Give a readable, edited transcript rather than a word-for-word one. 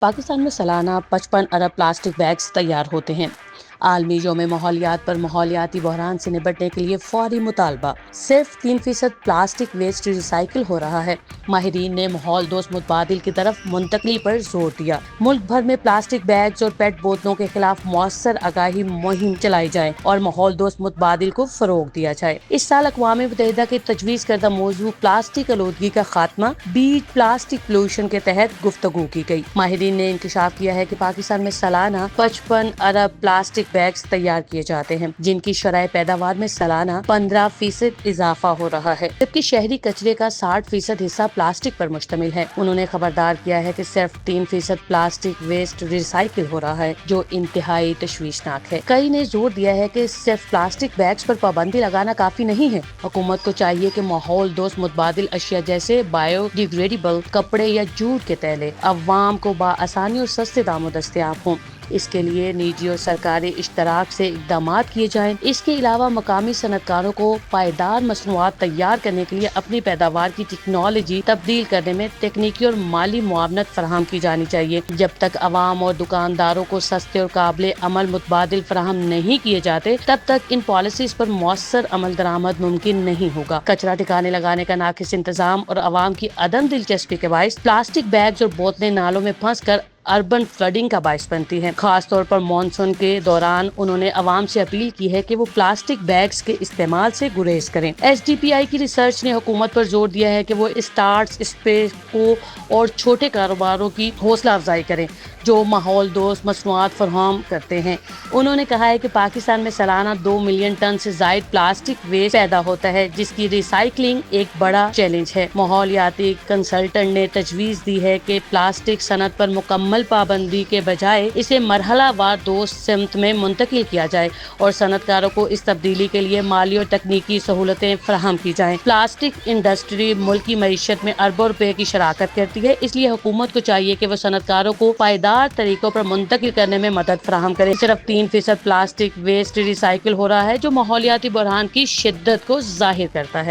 پاکستان میں سالانہ 55 ارب plastic bags تیار ہوتے ہیں۔ عالمی یوم ماحولیات پر ماحولیاتی بحران سے نمٹنے کے لیے فوری مطالبہ۔ صرف 3% پلاسٹک ویسٹ ری سائیکل ہو رہا ہے۔ ماہرین نے ماحول دوست متبادل کی طرف منتقلی پر زور دیا۔ ملک بھر میں پلاسٹک بیگز اور پیٹ بوتلوں کے خلاف مؤثر آگاہی مہم چلائی جائے اور ماحول دوست متبادل کو فروغ دیا جائے۔ اس سال اقوام متحدہ کے تجویز کردہ موضوع پلاسٹک آلودگی کا خاتمہ بیٹ پلاسٹک پولوشن کے تحت گفتگو کی گئی۔ ماہرین نے انکشاف کیا ہے کہ پاکستان میں سالانہ 55 ارب پلاسٹک بیگز تیار کیے جاتے ہیں، جن کی شرح پیداوار میں سالانہ 15% اضافہ ہو رہا ہے، جبکہ شہری کچرے کا 60% حصہ پلاسٹک پر مشتمل ہے۔ انہوں نے خبردار کیا ہے کہ صرف 3% پلاسٹک ویسٹ ری سائیکل ہو رہا ہے، جو انتہائی تشویشناک ہے۔ کئی نے زور دیا ہے کہ صرف پلاسٹک بیگز پر پابندی لگانا کافی نہیں ہے۔ حکومت کو چاہیے کہ ماحول دوست متبادل اشیاء جیسے بایو ڈیگریڈیبل کپڑے یا جوٹ کے تھیلے عوام کو بآسانی اور سستے داموں دستیاب ہوں۔ اس کے لیے نجی اور سرکاری اشتراک سے اقدامات کیے جائیں۔ اس کے علاوہ مقامی صنعت کاروں کو پائیدار مصنوعات تیار کرنے کے لیے اپنی پیداوار کی ٹیکنالوجی تبدیل کرنے میں تکنیکی اور مالی معاونت فراہم کی جانی چاہیے۔ جب تک عوام اور دکانداروں کو سستے اور قابل عمل متبادل فراہم نہیں کیے جاتے، تب تک ان پالیسیز پر مؤثر عمل درآمد ممکن نہیں ہوگا۔ کچرا ٹھکانے لگانے کا ناقص انتظام اور عوام کی عدم دلچسپی کے باعث پلاسٹک بیگز اور بوتلیں نالوں میں پھنس کر اربن فلڈنگ کا باعث بنتی ہے۔ خاص طور پر مانسون کے دوران انہوں نے عوام سے اپیل کی ہے کہ وہ پلاسٹک بیگز کے استعمال سے گریز کریں۔ ایس ڈی پی آئی کی ریسرچ نے حکومت پر زور دیا ہے کہ وہ اسٹارٹس اسپیس کو اور چھوٹے کاروباروں کی حوصلہ افزائی کریں جو ماحول دوست مصنوعات فراہم کرتے ہیں۔ انہوں نے کہا ہے کہ پاکستان میں سالانہ 2 ملین ٹن سے زائد پلاسٹک ویسٹ پیدا ہوتا ہے، جس کی ری سائیکلنگ ایک بڑا چیلنج ہے۔ ماحولیاتی کنسلٹنٹ نے تجویز دی ہے کہ پلاسٹک صنعت پر مکمل پابندی کے بجائے اسے مرحلہ وار دوست سمت میں منتقل کیا جائے اور صنعت کاروں کو اس تبدیلی کے لیے مالی اور تکنیکی سہولتیں فراہم کی جائیں۔ پلاسٹک انڈسٹری ملکی معیشت میں اربوں روپے کی شراکت کرتی ہے، اس لیے حکومت کو چاہیے کہ وہ صنعت کاروں کو پائیدار طریقوں پر منتقل کرنے میں مدد فراہم کرے۔ صرف 3% پلاسٹک ویسٹ ری سائیکل ہو رہا ہے، جو ماحولیاتی بحران کی شدت کو ظاہر کرتا ہے۔